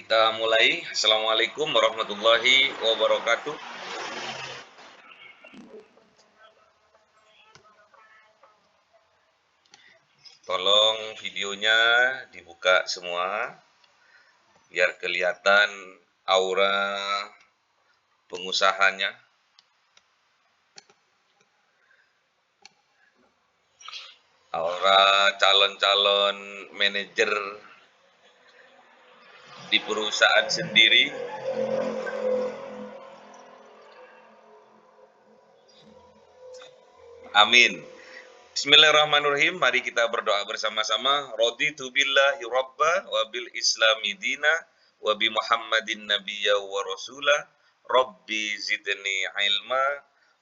Kita mulai. Assalamualaikum warahmatullahi wabarakatuh. Tolong videonya dibuka semua biar kelihatan aura pengusahanya. Aura calon-calon manajer di perusahaan sendiri. Amin. Bismillahirrahmanirrahim. Mari kita berdoa bersama-sama. Raditu billahi rabba wa bil islami dina wa bi Muhammadin nabiyya wa rasula. Rabbi zidni ilma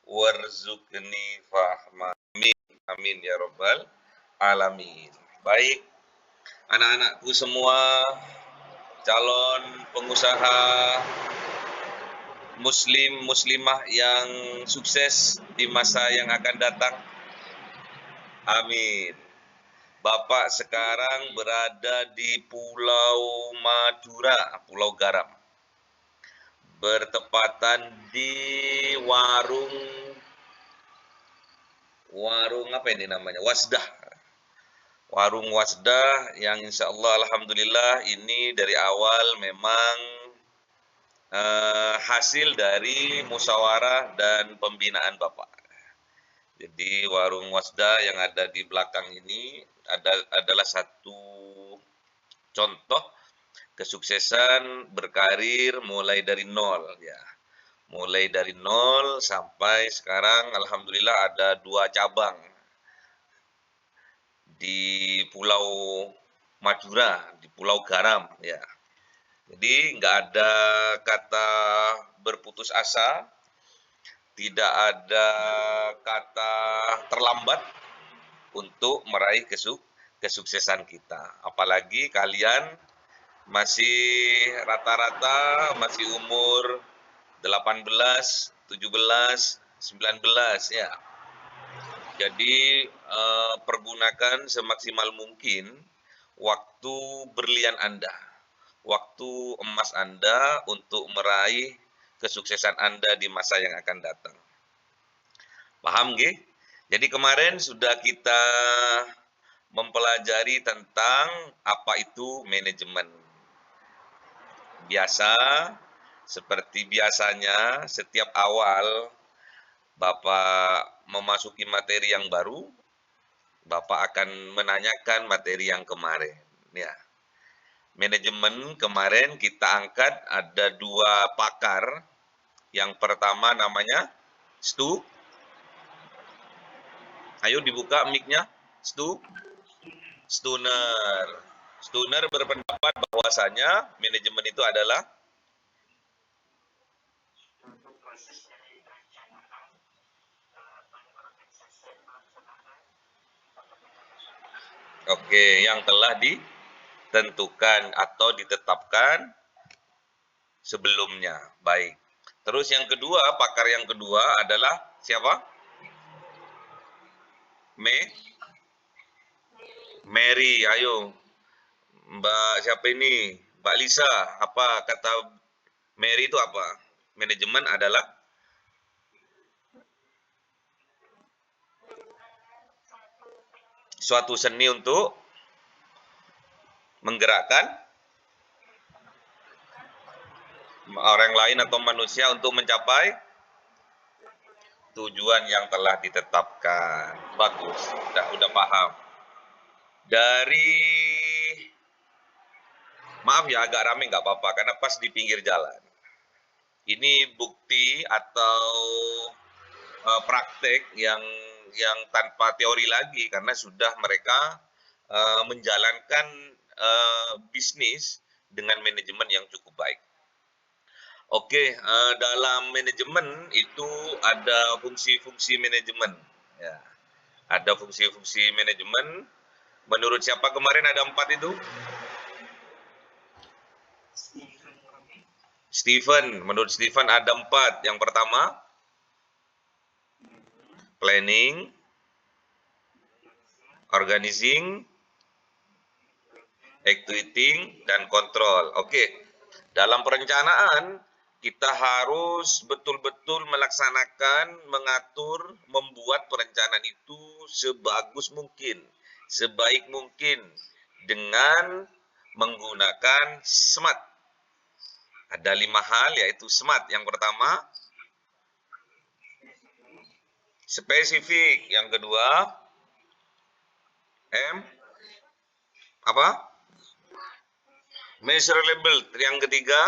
warzuqni fahma. Amin. Amin ya rabbal alamin. Baik, anak-anakku semua, calon pengusaha muslim muslimah yang sukses di masa yang akan datang. Amin. Bapak sekarang berada di Pulau Madura, Pulau Garam. Bertepatan di warung apa ini namanya? Wasdah. Warung Wasdah yang insya Allah alhamdulillah ini dari awal memang hasil dari musyawarah dan pembinaan Bapak. Jadi warung Wasda yang ada di belakang ini adalah satu contoh kesuksesan berkarir mulai dari nol ya. Mulai dari nol sampai sekarang alhamdulillah ada 2 cabang di Pulau Madura, di Pulau Garam ya. Jadi nggak ada kata berputus asa, tidak ada kata terlambat untuk meraih kesuksesan kita. Apalagi kalian masih rata-rata masih umur 18, 17, 19 ya. Jadi pergunakan semaksimal mungkin waktu berlian Anda, waktu emas Anda untuk meraih kesuksesan Anda di masa yang akan datang. Paham nggih? Jadi kemarin sudah kita mempelajari tentang apa itu manajemen. Biasa, seperti biasanya, setiap awal Bapak memasuki materi yang baru, Bapak akan menanyakan materi yang kemarin. Ya. Manajemen kemarin kita angkat ada 2 pakar. Yang pertama namanya Stu. Ayo dibuka mic-nya. Stuner. Stuner berpendapat bahwasanya manajemen itu adalah yang telah ditentukan atau ditetapkan sebelumnya. Baik. Terus yang kedua, pakar yang kedua adalah siapa? Mary, ayo. Mbak siapa ini? Mbak Lisa, apa kata Mary itu apa? Manajemen adalah suatu seni untuk menggerakkan orang lain atau manusia untuk mencapai tujuan yang telah ditetapkan. Bagus, udah paham. Maaf ya agak rame nggak apa-apa karena pas di pinggir jalan. Ini bukti atau praktek yang tanpa teori lagi karena sudah mereka menjalankan bisnis dengan manajemen yang cukup baik. Oke, dalam manajemen itu ada fungsi-fungsi manajemen. Ya. Ada fungsi-fungsi manajemen. Menurut siapa kemarin ada 4 itu? Menurut Stephen ada 4. Yang pertama, planning, organizing, executing, dan control. Oke, Dalam perencanaan, kita harus betul-betul melaksanakan, mengatur, membuat perencanaan itu sebagus mungkin, sebaik mungkin dengan menggunakan SMART. Ada 5 hal, yaitu SMART. Yang pertama, spesifik. Yang kedua, apa? Measurable. Yang ketiga,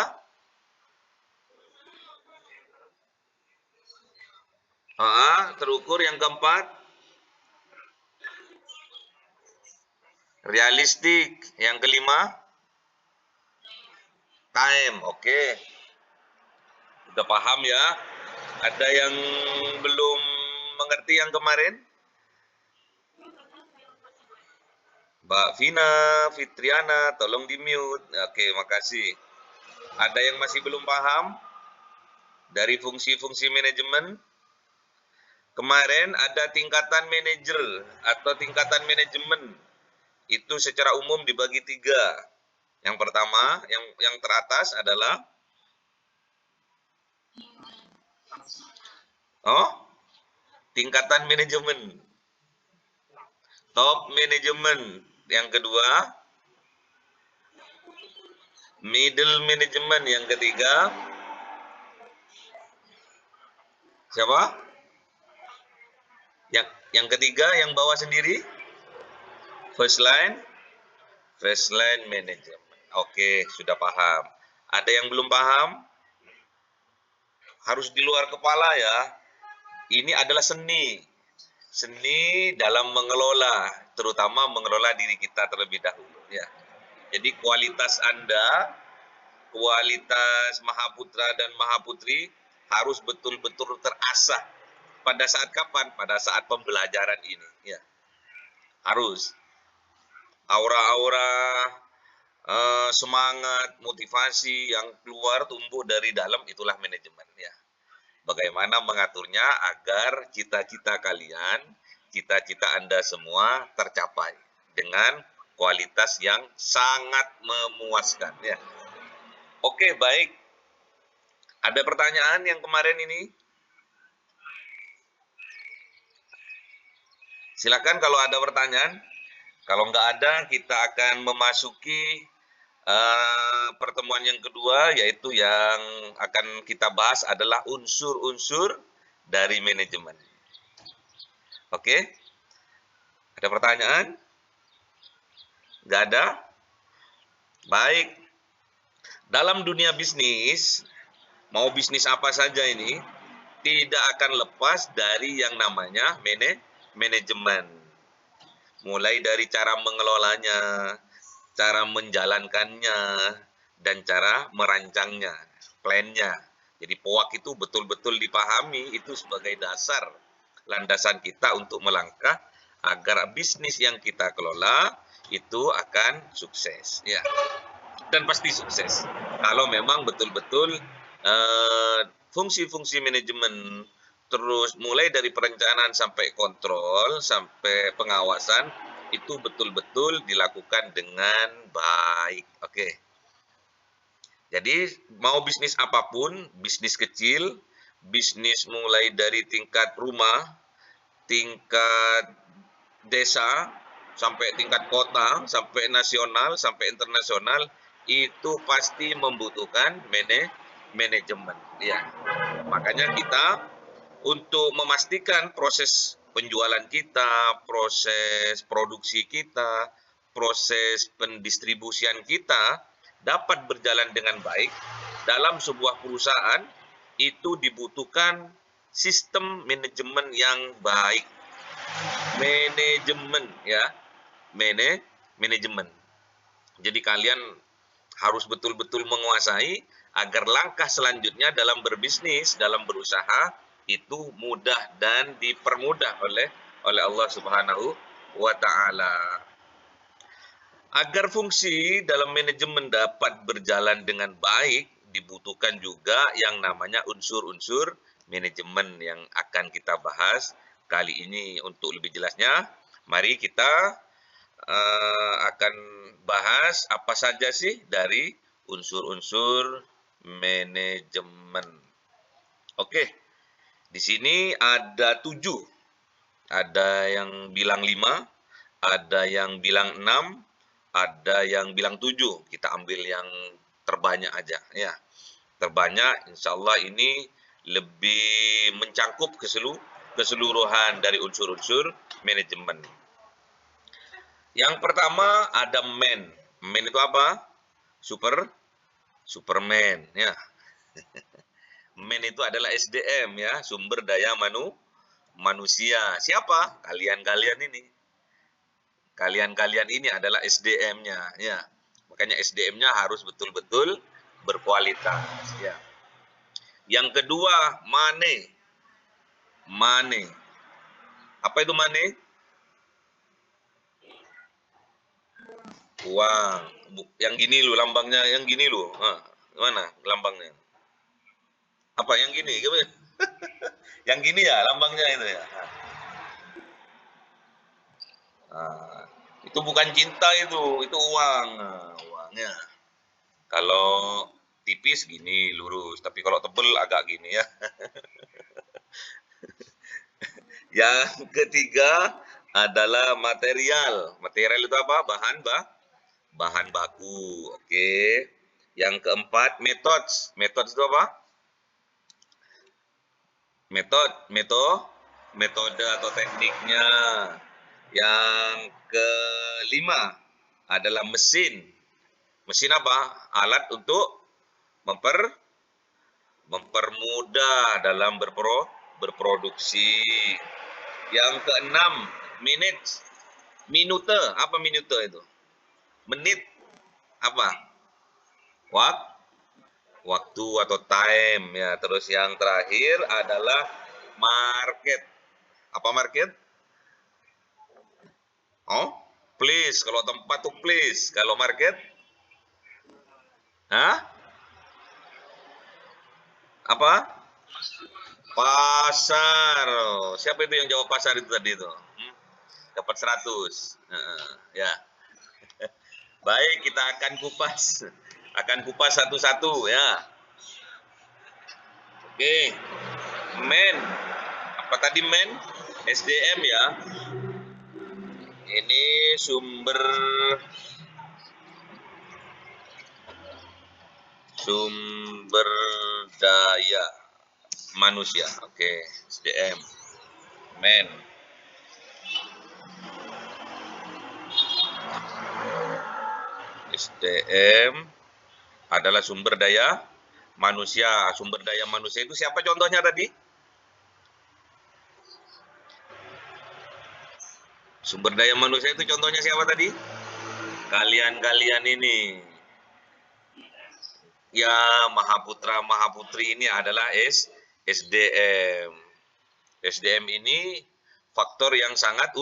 terukur. Yang keempat, realistik. Yang kelima, time. Oke. Udah paham ya? Ada yang belum mengerti yang kemarin? Mbak Vina, Fitriana, tolong di-mute. Oke, makasih. Ada yang masih belum paham dari fungsi-fungsi manajemen? Kemarin ada tingkatan manajer atau tingkatan manajemen. Itu secara umum dibagi 3. Yang pertama, yang teratas adalah tingkatan manajemen. Top manajemen. Yang kedua, middle management. Yang ketiga, siapa? Yang ketiga, yang bawah sendiri, first line management. Oke, sudah paham. Ada yang belum paham? Harus di luar kepala ya. Ini adalah seni. Seni dalam mengelola, terutama mengelola diri kita terlebih dahulu ya. Jadi kualitas Anda, kualitas Mahaputra dan Mahaputri harus betul-betul terasah. Pada saat kapan? Pada saat pembelajaran ini ya. Harus. Aura-aura semangat, motivasi yang keluar tumbuh dari dalam, itulah manajemen ya. Bagaimana mengaturnya agar cita-cita kalian, cita-cita Anda semua tercapai dengan kualitas yang sangat memuaskan ya. Oke, baik. Ada pertanyaan yang kemarin ini? Silakan kalau ada pertanyaan. Kalau nggak ada, kita akan memasuki pertemuan yang kedua, yaitu yang akan kita bahas adalah unsur-unsur dari manajemen. Oke? Ada pertanyaan? Nggak ada? Baik. Dalam dunia bisnis, mau bisnis apa saja ini, tidak akan lepas dari yang namanya manajemen. Mulai dari cara mengelolanya, cara menjalankannya, dan cara merancangnya, plannya. Jadi POAK itu betul-betul dipahami, itu sebagai dasar, landasan kita untuk melangkah agar bisnis yang kita kelola itu akan sukses. Ya, dan pasti sukses. Kalau memang betul-betul fungsi-fungsi manajemen, terus mulai dari perencanaan sampai kontrol, sampai pengawasan, itu betul-betul dilakukan dengan baik. Oke. Jadi mau bisnis apapun, bisnis kecil, bisnis mulai dari tingkat rumah, tingkat desa, sampai tingkat kota, sampai nasional, sampai internasional, itu pasti membutuhkan manajemen. Ya. Makanya kita untuk memastikan proses penjualan kita, proses produksi kita, proses pendistribusian kita dapat berjalan dengan baik dalam sebuah perusahaan, itu dibutuhkan sistem manajemen yang baik. Manajemen ya, manajemen. Jadi kalian harus betul-betul menguasai agar langkah selanjutnya dalam berbisnis, dalam berusaha itu mudah dan dipermudah oleh Allah Subhanahu wa taala. Agar fungsi dalam manajemen dapat berjalan dengan baik, dibutuhkan juga yang namanya unsur-unsur manajemen yang akan kita bahas kali ini. Untuk lebih jelasnya, mari kita akan bahas apa saja sih dari Unsur-unsur manajemen. Oke, di sini ada 7. Ada yang bilang 5, ada yang bilang 6, ada yang bilang 7. Kita ambil yang terbanyak aja ya. Terbanyak insya Allah ini lebih mencangkup keseluruhan dari unsur-unsur manajemen. Yang pertama ada man. Man itu apa? Superman ya. Man itu adalah SDM ya, sumber daya manusia. Siapa? Kalian-kalian ini. Kalian-kalian ini adalah SDM-nya ya. Makanya SDM-nya harus betul-betul berkualitas ya. Yang kedua, money. Money. Apa itu money? Uang. Yang gini lu lambangnya, yang gini lu. Mana lambangnya? Apa yang gini? Yang gini ya lambangnya itu ya. Itu bukan cinta itu uang. Uangnya. Kalau tipis gini lurus, tapi kalau tebel agak gini ya. Yang ketiga adalah material. Material itu apa? Bahan baku. Oke. Yang keempat methods. Methods itu apa? Metode atau tekniknya. Yang kelima adalah mesin. Mesin apa? Alat untuk mempermudah dalam berproduksi. Yang keenam, minutes. Minute, apa minute itu? Menit, apa? Waktu atau time ya. Terus yang terakhir adalah market. Apa market? Oh, place. Kalau tempat tuh place. Kalau market? Hah? Apa? Pasar. Siapa itu yang jawab pasar itu tadi itu? Dapat 100. Ya. Baik, kita akan kupas satu-satu ya. Oke. Men. Apa tadi men? SDM ya. Ini sumber daya manusia. Oke, SDM. Men. SDM adalah sumber daya manusia. Sumber daya manusia itu siapa contohnya tadi? Sumber daya manusia itu contohnya siapa tadi? Kalian-kalian ini. Ya, Mahaputra Mahaputri ini adalah SDM. SDM ini faktor yang sangat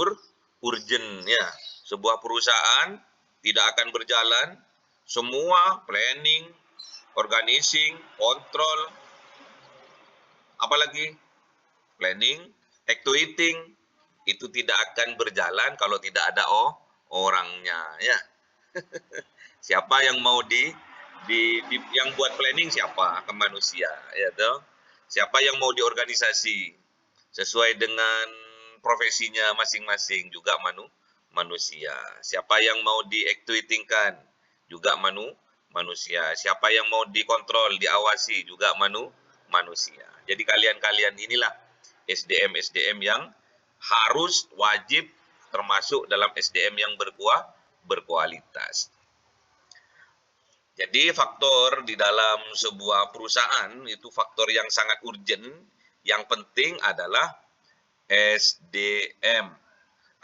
urgent ya. Sebuah perusahaan tidak akan berjalan, semua planning, organizing, kontrol, apalagi planning, actuating, itu tidak akan berjalan kalau tidak ada orangnya ya. Siapa yang mau yang buat planning siapa? Ke manusia ya toh. Siapa yang mau diorganisasi sesuai dengan profesinya masing-masing juga manusia. Siapa yang mau diactuatingkan juga manusia. Siapa yang mau dikontrol, diawasi juga manusia. Jadi kalian-kalian inilah SDM yang harus wajib termasuk dalam SDM yang berkualitas. Jadi faktor di dalam sebuah perusahaan itu faktor yang sangat urgent. Yang penting adalah SDM.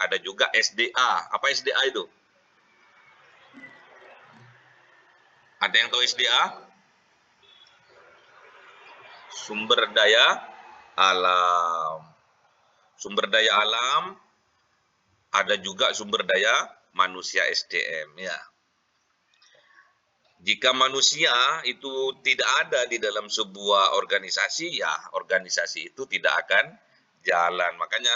Ada juga SDA. Apa SDA itu? Ada yang tahu SDA? Sumber daya alam. Sumber daya alam, ada juga sumber daya manusia SDM ya. Jika manusia itu tidak ada di dalam sebuah organisasi, ya organisasi itu tidak akan jalan. Makanya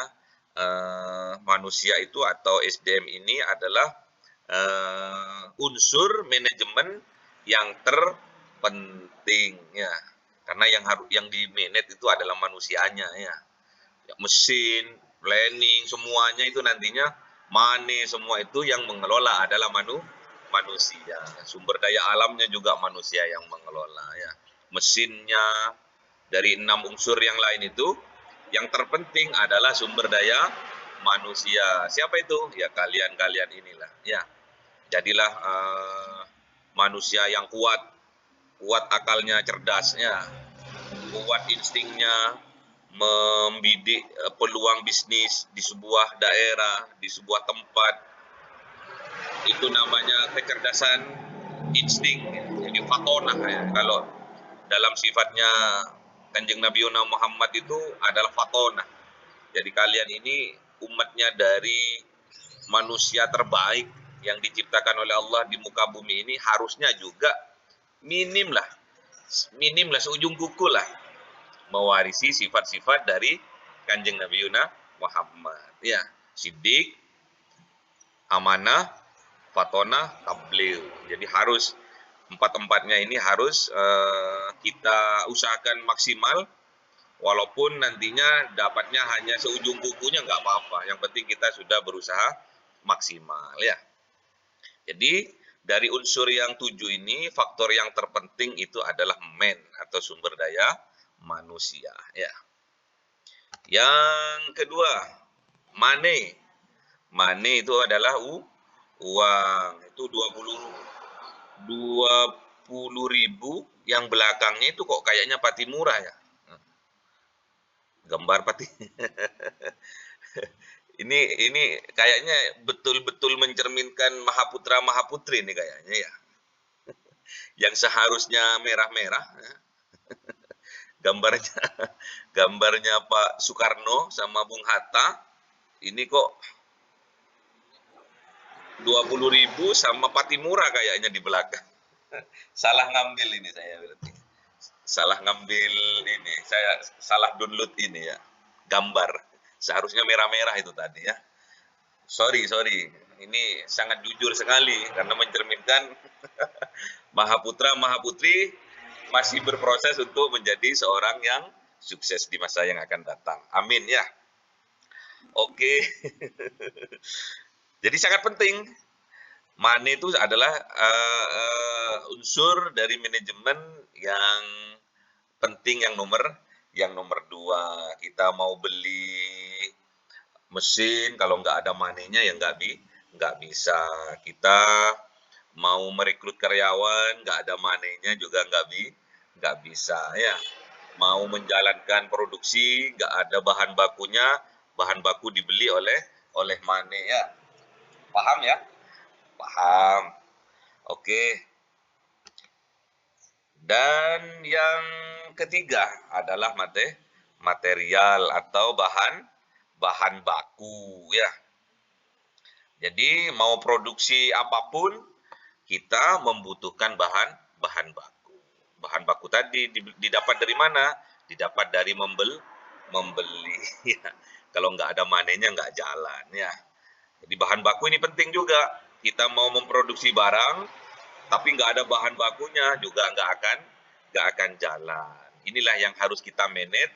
manusia itu atau SDM ini adalah unsur manajemen yang terpenting ya. Karena yang di manage itu adalah manusianya ya. Mesin, planning, semuanya itu nantinya money, semua itu yang mengelola adalah manusia. Sumber daya alamnya juga manusia yang mengelola ya. Mesinnya, dari 6 unsur yang lain itu, yang terpenting adalah sumber daya manusia. Siapa itu? Ya kalian-kalian inilah ya. Jadilah manusia yang kuat akalnya, cerdasnya, kuat instingnya, membidik peluang bisnis di sebuah daerah, di sebuah tempat. Itu namanya kecerdasan insting. Jadi fatonah ya. Kalau dalam sifatnya Kanjeng Nabi Muhammad itu adalah fatonah. Jadi kalian ini umatnya dari manusia terbaik yang diciptakan oleh Allah di muka bumi ini, harusnya juga minim lah seujung kuku lah mewarisi sifat-sifat dari Kanjeng Nabi Muhammad ya. Siddiq, amanah, fatonah, tabligh. Jadi harus empat-empatnya ini harus kita usahakan maksimal, walaupun nantinya dapatnya hanya seujung kukunya nggak apa-apa. Yang penting kita sudah berusaha maksimal ya. Jadi dari unsur yang 7 ini, faktor yang terpenting itu adalah man atau sumber daya manusia ya. Yang kedua, money. Money itu adalah uang. Itu 20.000, yang belakangnya itu kok kayaknya Patimura ya. Gambar Pati. ini kayaknya betul-betul mencerminkan Mahaputra Mahaputri ini kayaknya ya. Yang seharusnya merah-merah ya. gambarnya Pak Soekarno sama Bung Hatta, ini kok 20.000 sama Patimura kayaknya di belakang. Salah ngambil ini saya berarti. Salah ngambil ini, saya salah download ini ya. Gambar. Seharusnya merah-merah itu tadi ya. Sorry. Ini sangat jujur sekali karena mencerminkan Mahaputra Mahaputri masih berproses untuk menjadi seorang yang sukses di masa yang akan datang. Amin ya. Oke. Jadi sangat penting. Money itu adalah unsur dari manajemen yang penting, yang nomor 2. Kita mau beli mesin, kalau nggak ada money-nya ya nggak bisa. Kita mau merekrut karyawan, nggak ada money-nya juga nggak bisa ya. Mau menjalankan produksi, nggak ada bahan bakunya, bahan baku dibeli oleh money ya. Paham ya? Paham. Oke. Dan yang ketiga adalah material atau bahan baku ya. Jadi mau produksi apapun kita membutuhkan bahan baku. Bahan baku tadi didapat dari mana? Didapat dari membeli ya. Kalau nggak ada money-nya nggak jalan ya. Jadi bahan baku ini penting juga. Kita mau memproduksi barang, tapi nggak ada bahan bakunya juga nggak akan jalan. Inilah yang harus kita manage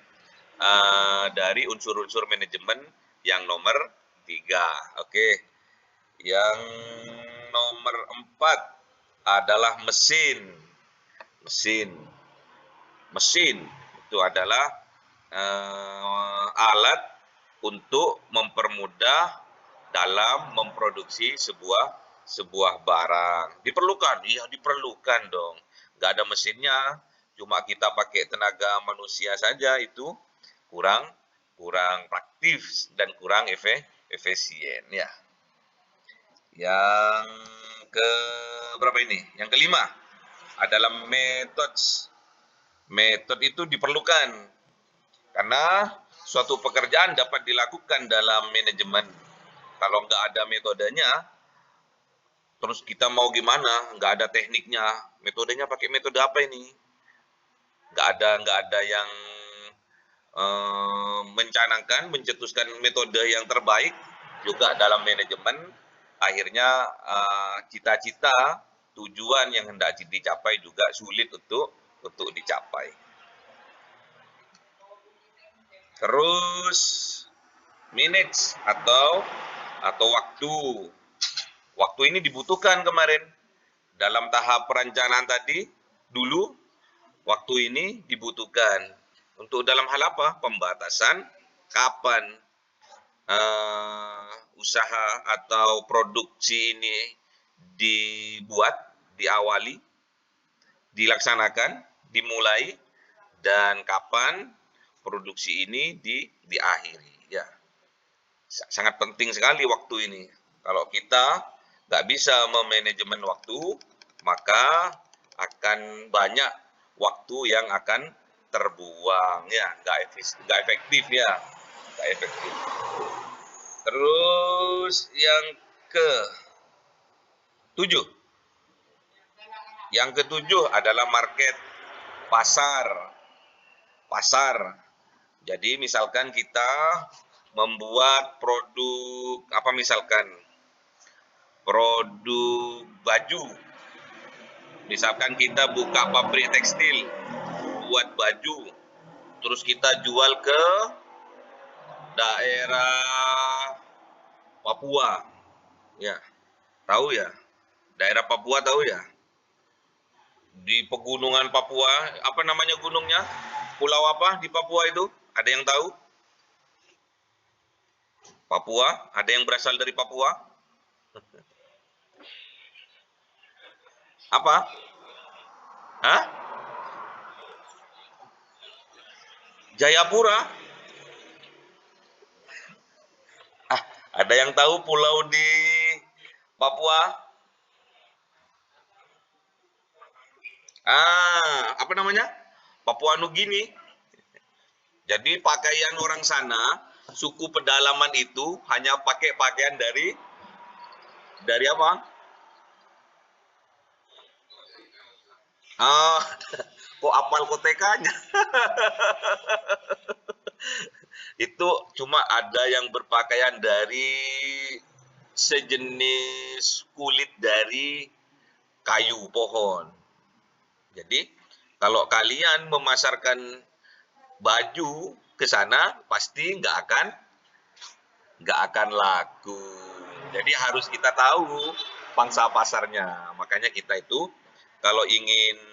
dari unsur-unsur manajemen yang nomor 3. Oke. Yang nomor 4 adalah mesin. Mesin itu adalah alat untuk mempermudah dalam memproduksi sebuah barang. Diperlukan? Iya, diperlukan dong. Nggak ada mesinnya, cuma kita pakai tenaga manusia saja, itu kurang praktis dan kurang efisien ya. Yang ke berapa ini? Yang kelima adalah metode. Metode itu diperlukan karena suatu pekerjaan dapat dilakukan dalam manajemen. Kalau nggak ada metodenya, terus kita mau gimana? Nggak ada tekniknya, metodenya pakai metode apa ini? Nggak ada yang mencetuskan metode yang terbaik juga dalam manajemen. Akhirnya cita-cita, tujuan yang hendak dicapai juga sulit untuk dicapai. Terus minutes atau waktu. Waktu ini dibutuhkan kemarin dalam tahap perencanaan tadi dulu. Waktu ini dibutuhkan untuk dalam hal apa? Pembatasan kapan usaha atau produksi ini dibuat, diawali, dilaksanakan, dimulai, dan kapan produksi ini diakhiri. Ya, sangat penting sekali waktu ini. Kalau kita nggak bisa memanajemen waktu, maka akan banyak waktu yang akan terbuang, ya, nggak efektif, ya, nggak efektif. Terus yang ke-7, adalah market, pasar. Jadi misalkan kita membuat produk apa, misalkan produk baju. Misalkan kita buka pabrik tekstil, buat baju, terus kita jual ke daerah Papua. Ya, tahu ya? Daerah Papua tahu ya? Di pegunungan Papua, apa namanya gunungnya? Pulau apa di Papua itu? Ada yang tahu? Papua? Ada yang berasal dari Papua? Apa? Hah? Jayapura? Ada yang tahu pulau di Papua? Apa namanya? Papua Nugini. Jadi pakaian orang sana, suku pedalaman itu hanya pakai pakaian dari apa? Kok apal kotekanya? Itu cuma ada yang berpakaian dari sejenis kulit dari kayu pohon. Jadi kalau kalian memasarkan baju ke sana, pasti nggak akan laku. Jadi harus kita tahu pangsa pasarnya. Makanya kita itu kalau ingin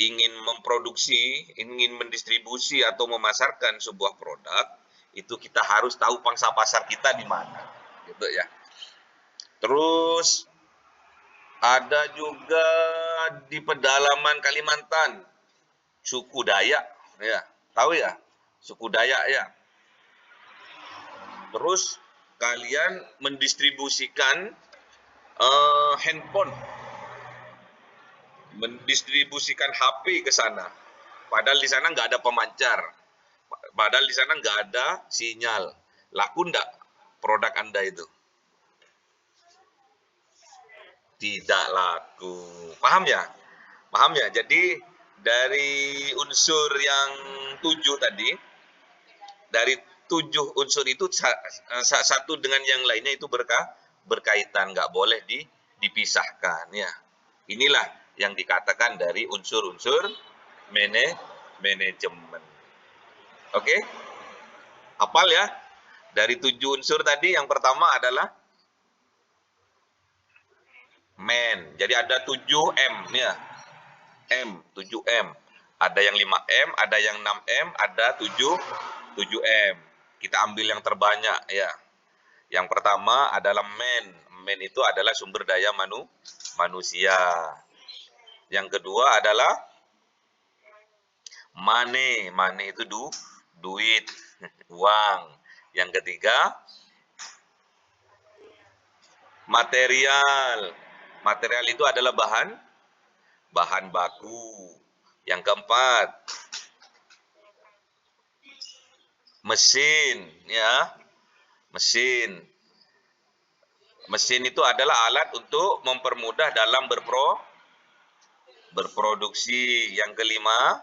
ingin memproduksi, ingin mendistribusi atau memasarkan sebuah produk, itu kita harus tahu pangsa pasar kita di mana, gitu ya. Terus ada juga di pedalaman Kalimantan, suku Dayak, ya, tahu ya, suku Dayak ya. Terus kalian mendistribusikan handphone, mendistribusikan HP ke sana. Padahal di sana nggak ada pemancar. Padahal di sana nggak ada sinyal. Laku nggak produk Anda itu? Tidak laku. Paham ya? Paham ya? Jadi dari unsur yang 7 tadi, dari 7 unsur itu satu dengan yang lainnya itu berkaitan, nggak boleh dipisahkan ya. Inilah yang dikatakan dari unsur-unsur manajemen. Oke? Hafal ya? Dari 7 unsur tadi, yang pertama adalah man. Jadi ada 7M ya. 7M. Ada yang 5M, ada yang 6M, ada 7M. Kita ambil yang terbanyak ya. Yang pertama adalah man. Man itu adalah sumber daya manusia. Yang kedua adalah money. Money itu duit, uang. Yang ketiga material. Material itu adalah bahan baku. Yang keempat mesin ya. Mesin itu adalah alat untuk mempermudah dalam berproduksi. Yang kelima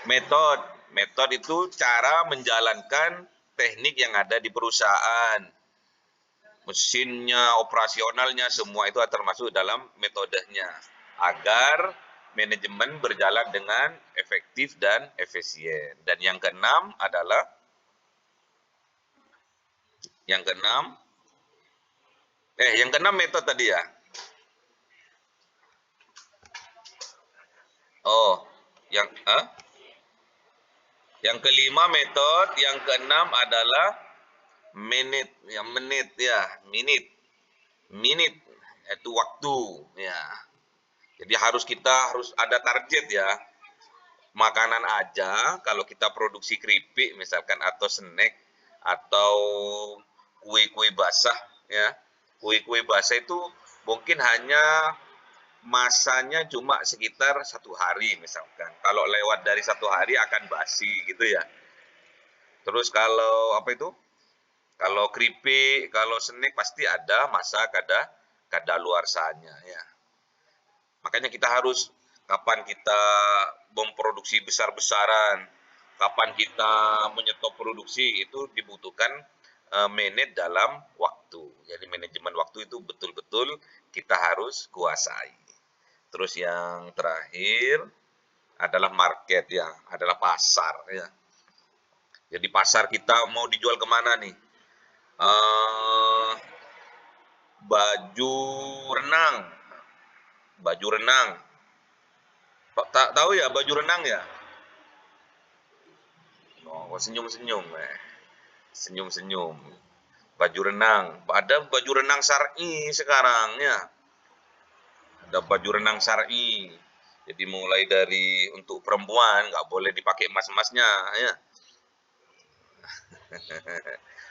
metode itu cara menjalankan teknik yang ada di perusahaan. mesinnya, operasionalnya, semua itu termasuk dalam metodenya agar manajemen berjalan dengan efektif dan efisien. Dan yang keenam adalah yang keenam metode tadi ya. Oh, yang kelima metode, yang keenam adalah menit itu waktu ya. Jadi kita harus ada target ya. Makanan aja kalau kita produksi keripik misalkan atau snack atau kue-kue basah ya. Kue-kue basah itu mungkin hanya masanya cuma sekitar 1 hari misalkan. Kalau lewat dari 1 hari akan basi gitu ya. Terus kalau kalau keripik, kalau snack pasti ada masa kadaluarsanya ya. Makanya kita harus kapan kita memproduksi besar-besaran, kapan kita menyetop produksi itu dibutuhkan manage dalam waktu. Jadi manajemen waktu itu betul-betul kita harus kuasai. Terus yang terakhir adalah market ya, adalah pasar ya. Jadi pasar kita mau dijual kemana nih? Baju renang. Baju renang. Tahu ya baju renang ya? Oh, senyum-senyum. Senyum-senyum. Baju renang. Ada baju renang syar'i sekarang ya. Ada baju renang syar'i. Jadi mulai dari untuk perempuan nggak boleh dipakai emas-emasnya ya.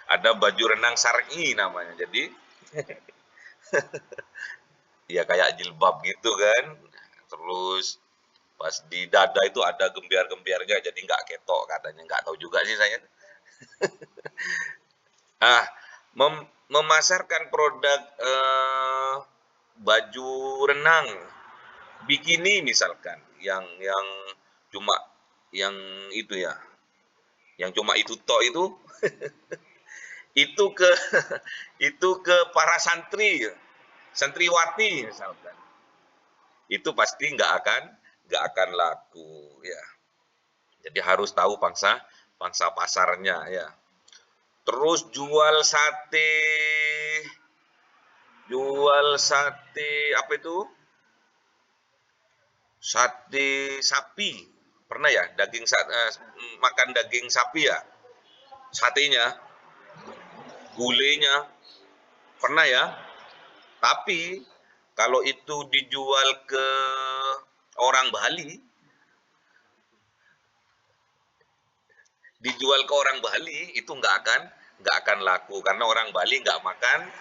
Ada baju renang syar'i namanya. Jadi ya kayak jilbab gitu kan. Terus pas di dada itu ada gembiar-gembiarnya jadi nggak ketok katanya, nggak tahu juga sih saya. Memasarkan produk baju renang bikini misalkan yang cuma yang itu ya, yang cuma itu tok itu itu ke itu ke para santriwati misalkan, itu pasti nggak akan laku ya. Jadi harus tahu pangsa pasarnya ya. Terus jual sate apa itu? Sate sapi. Pernah ya makan daging sapi ya? Satenya, gulenya. Pernah ya? Tapi kalau itu dijual ke orang Bali, itu nggak akan laku karena orang Bali nggak makan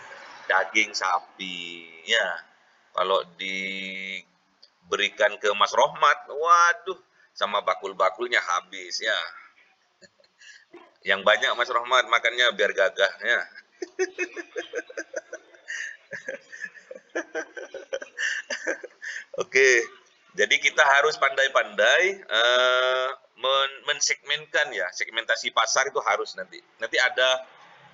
daging sapi ya. Kalau diberikan ke Mas Rohmat, waduh, sama bakul-bakulnya habis ya. Yang banyak Mas Rohmat makannya biar gagah ya. Oke, jadi kita harus pandai-pandai mensegmenkan ya, segmentasi pasar itu harus nanti. Nanti ada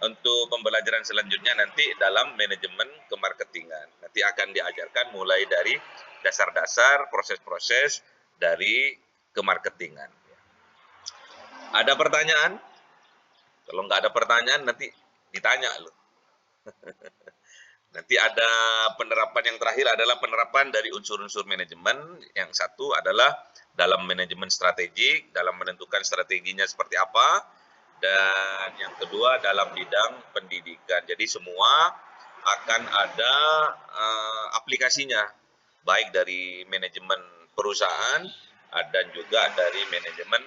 untuk pembelajaran selanjutnya nanti dalam manajemen kemarketingan. Nanti akan diajarkan mulai dari dasar-dasar proses-proses dari kemarketingan. Ada pertanyaan? Kalau nggak ada pertanyaan nanti ditanya loh. Nanti ada penerapan yang terakhir adalah penerapan dari unsur-unsur manajemen. Yang satu adalah dalam manajemen strategik, dalam menentukan strateginya seperti apa. Dan yang kedua dalam bidang pendidikan. Jadi semua akan ada aplikasinya, baik dari manajemen perusahaan dan juga dari manajemen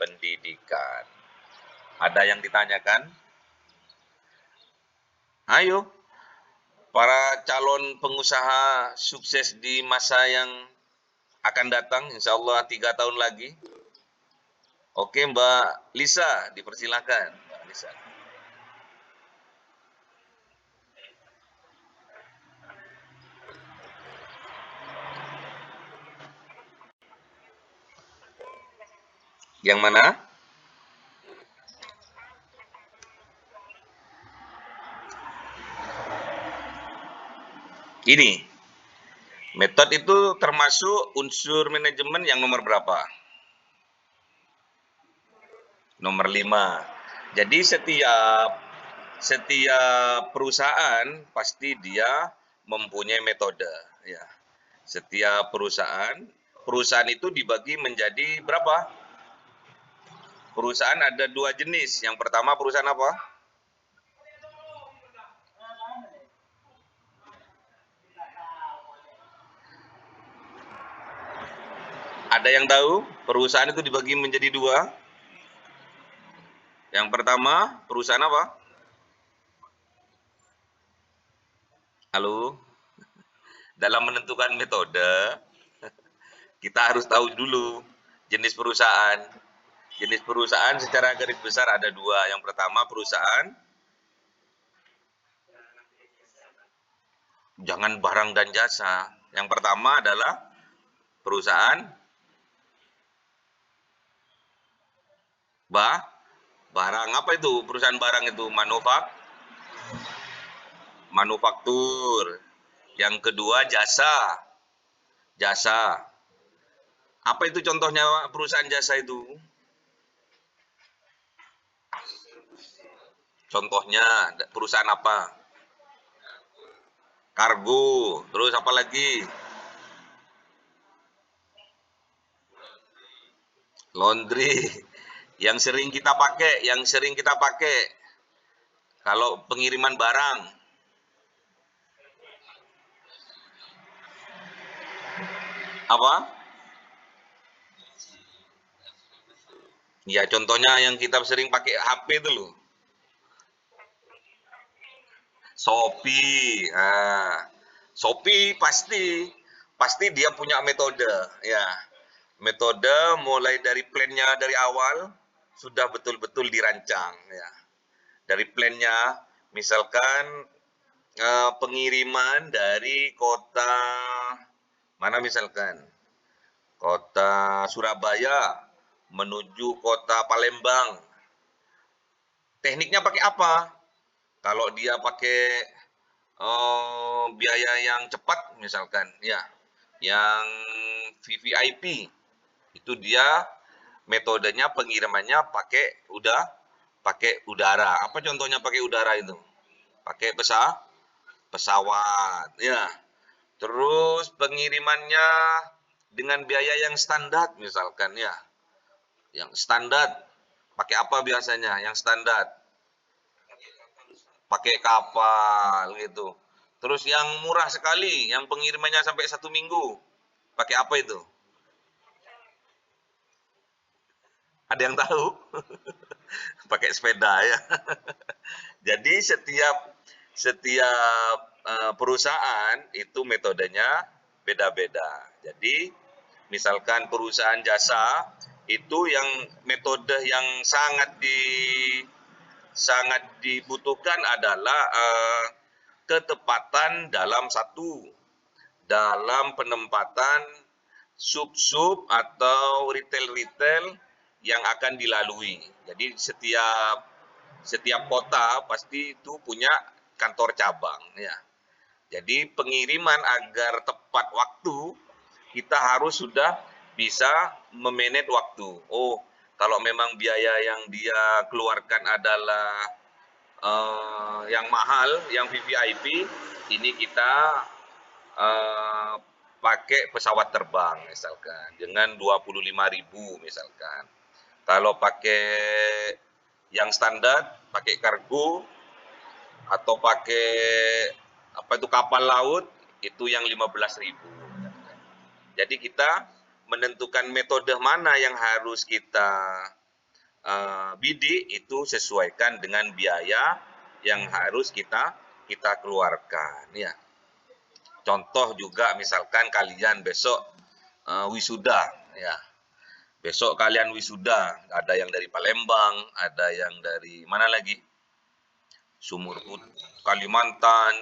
pendidikan. Ada yang ditanyakan? Ayo. Para calon pengusaha sukses di masa yang akan datang, insya Allah 3 tahun lagi. Oke, Mbak Lisa, dipersilakan. Mbak Lisa. Yang mana? Ini, metode itu termasuk unsur manajemen yang nomor berapa? Nomor 5. Jadi setiap perusahaan pasti dia mempunyai metode, ya. Setiap perusahaan itu dibagi menjadi berapa? Perusahaan ada 2 jenis. Yang pertama perusahaan apa? Ada yang tahu? Perusahaan itu dibagi menjadi 2. Yang pertama, perusahaan apa? Halo? Dalam menentukan metode, kita harus tahu dulu jenis perusahaan. Jenis perusahaan secara garis besar ada 2. Yang pertama perusahaan jangan barang dan jasa. Yang pertama adalah perusahaan barang. Apa itu perusahaan barang itu? Manufaktur. Yang kedua jasa. Apa itu contohnya perusahaan jasa itu? Contohnya perusahaan apa? Kargo. Terus apa lagi? Laundry. Yang sering kita pakai kalau pengiriman barang. Apa? Ya, contohnya yang kita sering pakai HP itu loh. Shopee. Shopee pasti dia punya metode, ya. Metode mulai dari plannya dari awal sudah betul-betul dirancang, ya. Dari plannya, misalkan pengiriman dari kota mana misalkan, kota Surabaya menuju kota Palembang. Tekniknya pakai apa? Kalau dia pakai biaya yang cepat misalkan, ya, yang VVIP, itu dia metodenya pengirimannya pakai udara. Apa contohnya pakai udara itu? Pakai pesawat, ya. Terus pengirimannya dengan biaya yang standar misalkan, ya. Yang standar pakai apa biasanya? Yang standar pakai kapal gitu. Terus yang murah sekali, yang pengirimannya sampai 1 minggu, pakai apa itu? Ada yang tahu? Pakai sepeda ya. Jadi setiap perusahaan itu metodenya beda-beda. Jadi misalkan perusahaan jasa itu yang metode yang sangat dibutuhkan adalah ketepatan dalam penempatan sub-sub atau retail-retail yang akan dilalui. Jadi setiap kota pasti itu punya kantor cabang, ya. Jadi pengiriman agar tepat waktu, kita harus sudah bisa memanage waktu. Oh, kalau memang biaya yang dia keluarkan adalah yang mahal, yang VVIP, ini kita uh, pakai pesawat terbang misalkan dengan 25.000 misalkan. Kalau pakai yang standar, pakai kargo atau pakai apa itu kapal laut itu yang 15.000. Jadi kita menentukan metode mana yang harus kita bidik itu sesuaikan dengan biaya yang harus kita keluarkan, ya. Contoh juga misalkan kalian besok wisuda, ya. Besok kalian wisuda, ada yang dari Palembang, ada yang dari mana lagi? Sumur Putih, Kalimantan.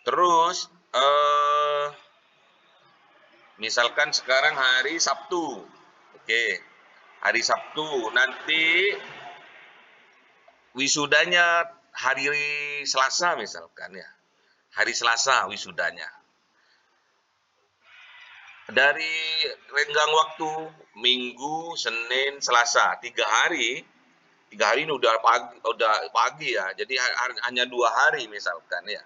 Terus misalkan sekarang hari Sabtu. Oke. Hari Sabtu nanti wisudanya hari Selasa misalkan, ya. hari Selasa wisudanya. Dari renggang waktu Minggu, Senin, Selasa, 3 hari ini udah pagi ya. Jadi hanya 2 hari misalkan ya,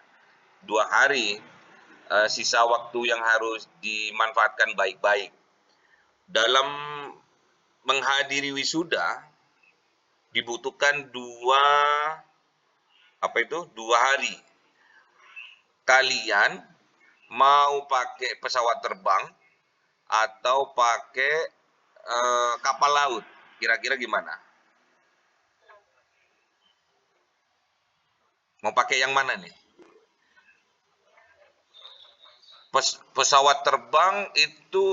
2 hari sisa waktu yang harus dimanfaatkan baik-baik. Dalam menghadiri wisuda dibutuhkan 2 hari. Kalian mau pakai pesawat terbang atau pakai kapal laut? Kira-kira gimana? Mau pakai yang mana nih? Pesawat terbang itu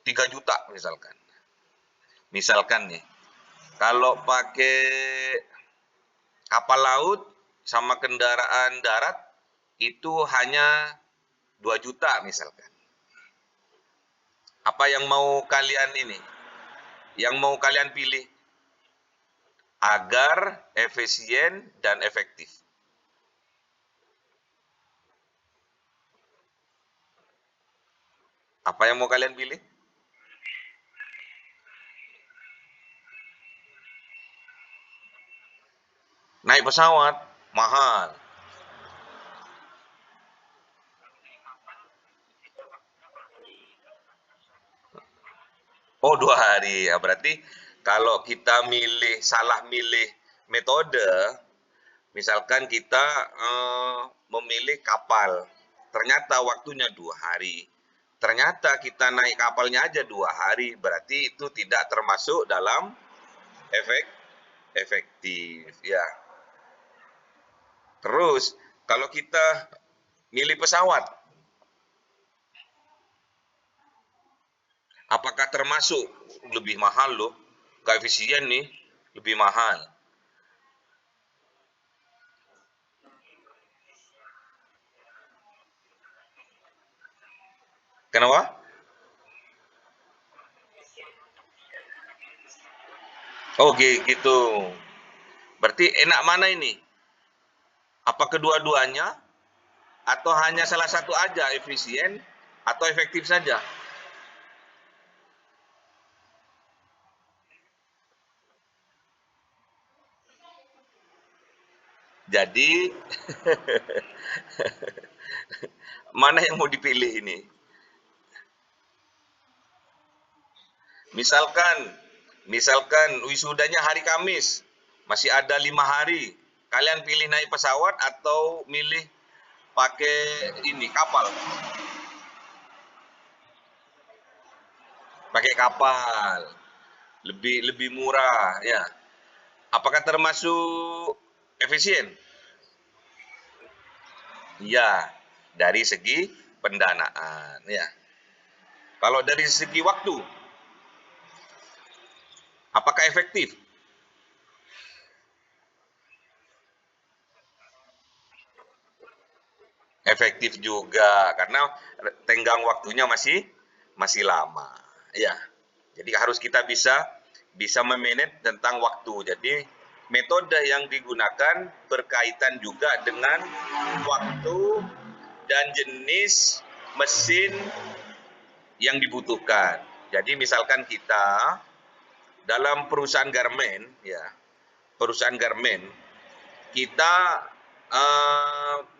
3 juta misalkan. Misalkan nih, kalau pakai kapal laut sama kendaraan darat itu hanya 2 juta misalkan. Apa yang mau kalian ini? Yang mau kalian pilih? Agar efisien dan efektif. Apa yang mau kalian pilih? Naik pesawat, mahal. Oh, 2 hari. Ya, berarti kalau kita salah milih metode, misalkan kita memilih kapal, ternyata waktunya 2 hari. Ternyata kita naik kapalnya aja 2 hari, berarti itu tidak termasuk dalam efektif. Ya. Terus, kalau kita milih pesawat, apakah termasuk lebih mahal loh? Gak efisien nih, lebih mahal. Kenapa? Oke, gitu. Berarti enak mana ini? Apa kedua-duanya? Atau hanya salah satu aja efisien atau efektif saja? Jadi, mana yang mau dipilih ini? Misalkan, wisudanya hari Kamis, masih ada 5 hari. Kalian pilih naik pesawat atau milih pakai ini kapal? Pakai kapal, lebih lebih murah, ya. Apakah termasuk efisien? Ya, dari segi pendanaan, ya. Kalau dari segi waktu, apakah efektif? Efektif juga karena tenggang waktunya masih lama. Ya. Jadi harus kita bisa memanage tentang waktu. Jadi metode yang digunakan berkaitan juga dengan waktu dan jenis mesin yang dibutuhkan. Jadi misalkan kita dalam perusahaan garmen, ya, kita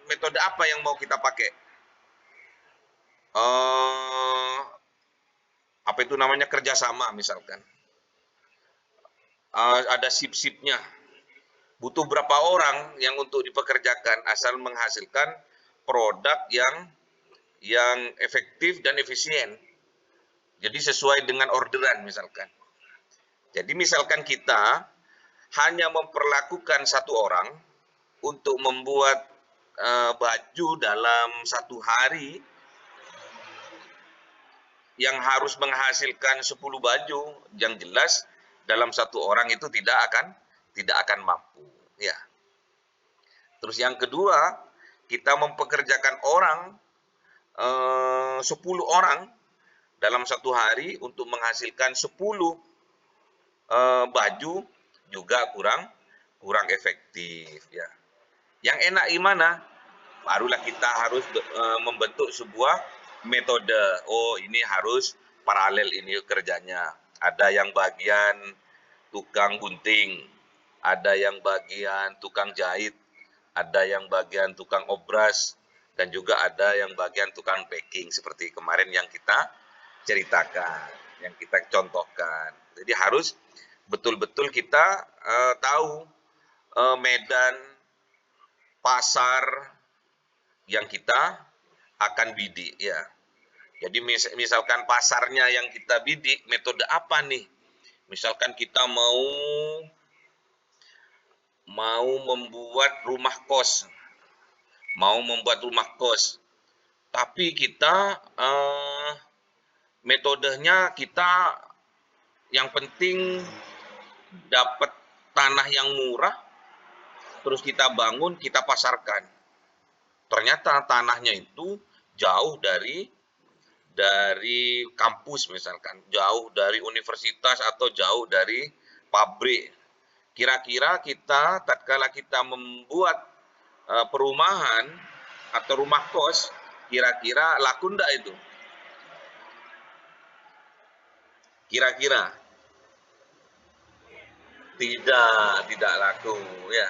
metode apa yang mau kita pakai? Uh, Apa itu namanya, kerjasama misalkan. Ada sip-sipnya. Butuh berapa orang yang untuk dipekerjakan asal menghasilkan produk yang efektif dan efisien. Jadi sesuai dengan orderan misalkan. Jadi misalkan kita hanya memperlakukan satu orang untuk membuat baju dalam 1 hari yang harus menghasilkan 10 baju, yang jelas dalam 1 orang itu tidak akan mampu, ya. Terus yang kedua, kita mempekerjakan 10 orang dalam 1 hari untuk menghasilkan 10 baju, juga kurang efektif, ya. Yang enak gimana? barulah kita harus membentuk sebuah metode. Oh, ini harus paralel ini kerjanya. Ada yang bagian tukang gunting, ada yang bagian tukang jahit, ada yang bagian tukang obras, dan juga ada yang bagian tukang packing seperti kemarin yang kita ceritakan, yang kita contohkan. Jadi harus betul-betul kita tahu medan pasar yang kita akan bidik ya. Jadi misalkan pasarnya yang kita bidik, metode apa nih? Misalkan kita mau membuat rumah kos, tapi kita metodenya kita yang penting dapat tanah yang murah, terus kita bangun, kita pasarkan. Ternyata tanahnya itu jauh dari kampus misalkan, jauh dari universitas atau jauh dari pabrik. Kira-kira kita tatkala kita membuat perumahan atau rumah kos, kira-kira laku enggak itu? Kira-kira tidak laku ya.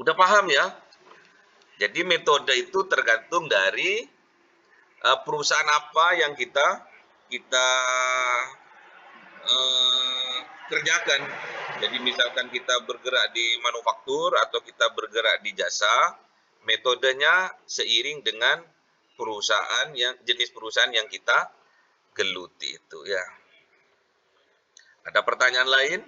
Udah paham ya? Jadi metode itu tergantung dari perusahaan apa yang kita kerjakan. Jadi misalkan kita bergerak di manufaktur atau kita bergerak di jasa, metodenya seiring dengan jenis perusahaan yang kita geluti itu ya. Ada pertanyaan lain?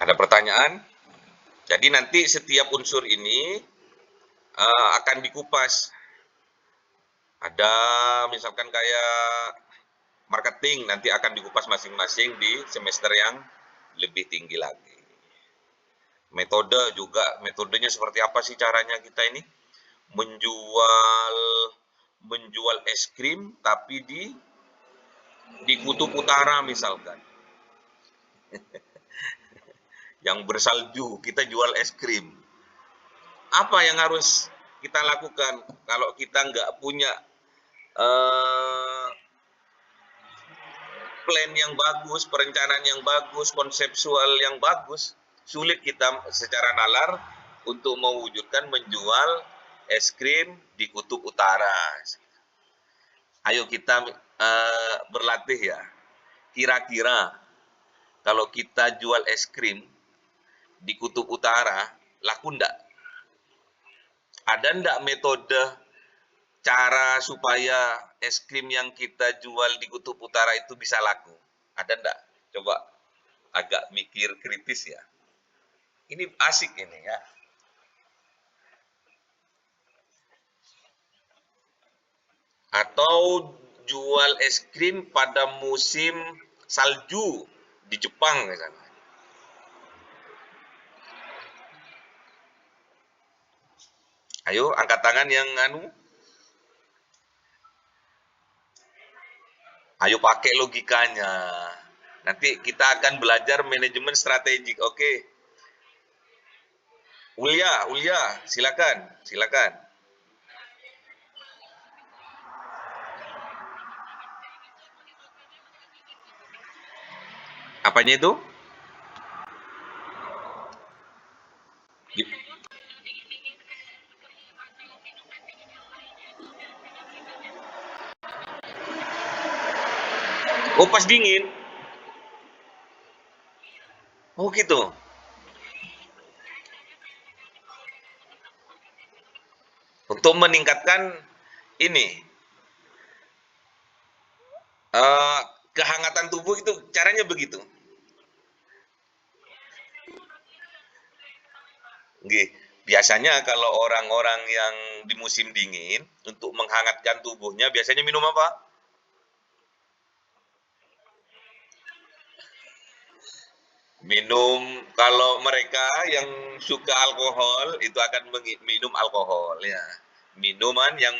Ada pertanyaan? Jadi nanti setiap unsur ini akan dikupas. Ada misalkan kayak marketing, nanti akan dikupas masing-masing di semester yang lebih tinggi lagi. Metodenya seperti apa sih caranya kita ini? Menjual es krim tapi di kutub utara misalkan. Yang bersalju, kita jual es krim. Apa yang harus kita lakukan kalau kita nggak punya plan yang bagus, perencanaan yang bagus, konseptual yang bagus, sulit kita secara nalar untuk mewujudkan menjual es krim di kutub utara. Ayo kita berlatih ya. Kira-kira kalau kita jual es krim di kutub utara, laku ndak? Ada ndak metode cara supaya es krim yang kita jual di kutub utara itu bisa laku? Ada ndak? Coba agak mikir kritis ya. Ini asik ini ya. Atau jual es krim pada musim salju di Jepang misalnya. Ayo angkat tangan yang ayo pakai logikanya. Nanti kita akan belajar manajemen strategik. Oke. Ulia, silakan. Apanya itu? Oh, pas dingin. Oh, gitu. Untuk meningkatkan ini uh, kehangatan tubuh itu caranya begitu. Nggih. Biasanya kalau orang-orang yang di musim dingin, untuk menghangatkan tubuhnya biasanya minum apa? Minum, kalau mereka yang suka alkohol itu akan minum alkohol ya. Minuman yang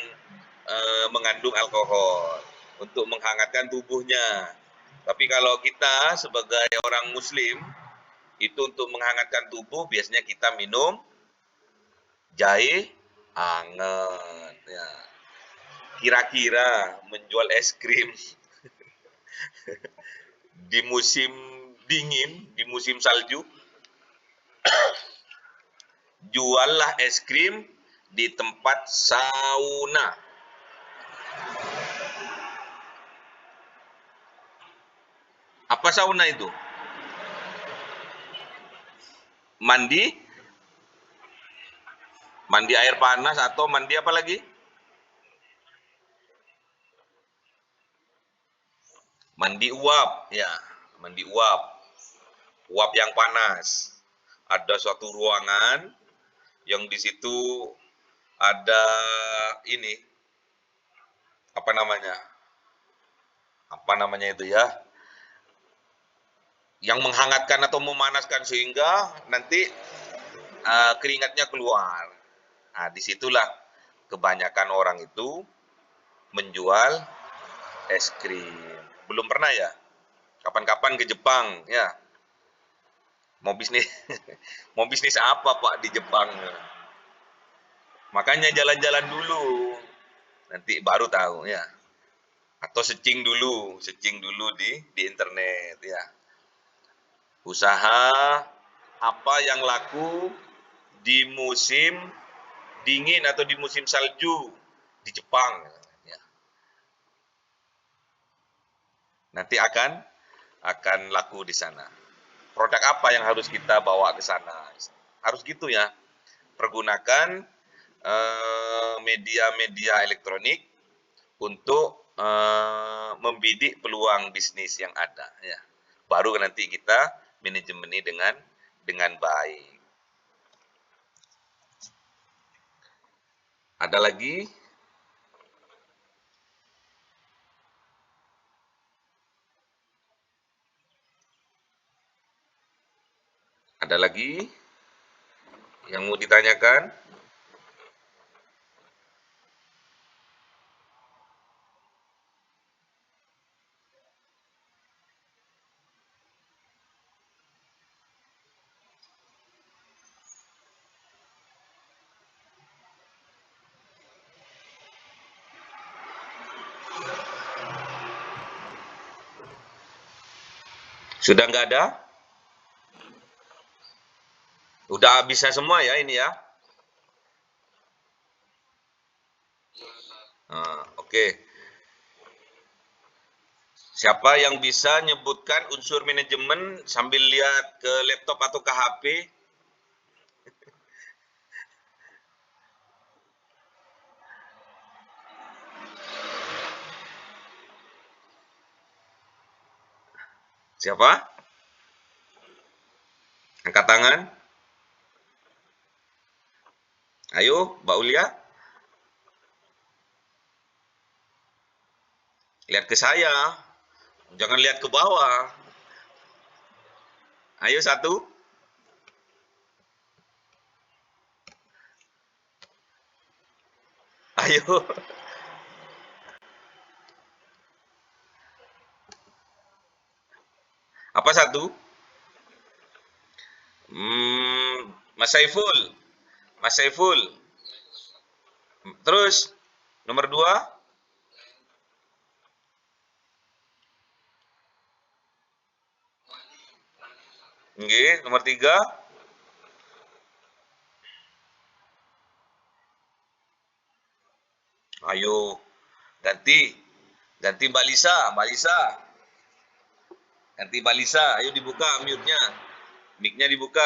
mengandung alkohol untuk menghangatkan tubuhnya. Tapi kalau kita sebagai orang muslim itu untuk menghangatkan tubuh biasanya kita minum jahe anget ya. Kira-kira menjual es krim di musim dingin, di musim salju, juallah es krim di tempat sauna. Apa sauna itu? Mandi, mandi air panas atau mandi apa lagi? Mandi uap, ya, mandi uap, uap yang panas. Ada suatu ruangan yang di situ ada ini, apa namanya? Apa namanya itu ya? Yang menghangatkan atau memanaskan sehingga nanti keringatnya keluar. Nah, disitulah kebanyakan orang itu menjual es krim. Belum pernah ya? Kapan-kapan ke Jepang ya. Mau bisnis mau bisnis apa Pak di Jepang? Makanya jalan-jalan dulu. Nanti baru tahu ya. Atau searching dulu di internet ya. Usaha apa yang laku di musim dingin atau di musim salju di Jepang ya. Nanti akan laku di sana. Produk apa yang harus kita bawa ke sana? Harus gitu ya. Pergunakan media-media elektronik untuk membidik peluang bisnis yang ada ya. Baru nanti kita manajemennya dengan baik. Ada lagi? Ada lagi yang mau ditanyakan? Sudah nggak ada? Udah bisa semua ya ini ya? Oke. Siapa yang bisa nyebutkan unsur manajemen sambil lihat ke laptop atau ke HP? Siapa? Angkat tangan. Ayo, Mbak Ulia. Lihat ke saya. Jangan lihat ke bawah. Ayo satu. Ayo. Apa satu? Mas Saiful. Mas Saiful. Terus nomor 2. Nggih, nomor 3. Ayo. Ganti. Ganti Mbak Lisa, Mbak Lisa. Ganti Mbak Lisa, ayo dibuka mute-nya. Mic-nya dibuka.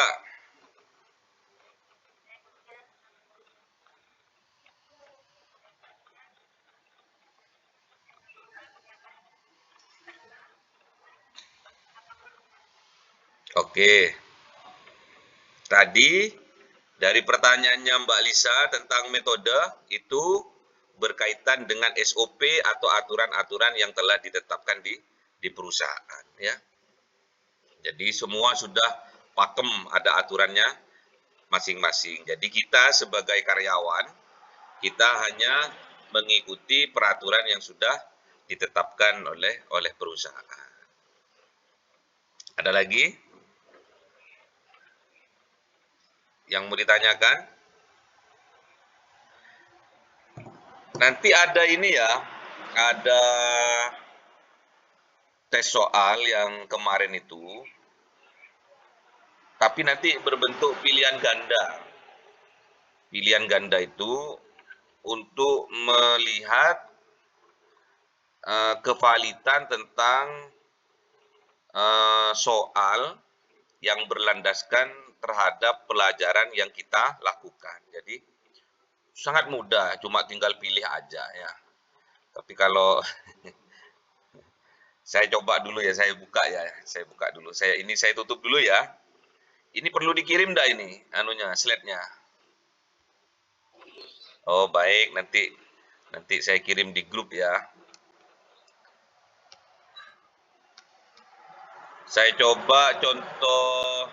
Oke. Tadi Dari pertanyaannya Mbak Lisa tentang metode, itu berkaitan dengan SOP atau aturan-aturan yang telah ditetapkan di perusahaan, ya. Jadi semua sudah pakem, ada aturannya masing-masing. Jadi kita sebagai karyawan, kita hanya mengikuti peraturan yang sudah ditetapkan oleh perusahaan. Ada lagi yang mau ditanyakan? Nanti ada ini ya, ada tes soal yang kemarin itu, tapi nanti berbentuk pilihan ganda. Pilihan ganda itu untuk melihat kevalitan tentang soal yang berlandaskan terhadap pelajaran yang kita lakukan. Jadi sangat mudah, cuma tinggal pilih aja ya. Tapi kalau saya coba dulu ya, saya buka ya, saya buka dulu. Saya tutup dulu ya. Ini perlu dikirim dah ini, anunya, slide-nya. Oh baik, nanti saya kirim di grup ya. Saya coba contoh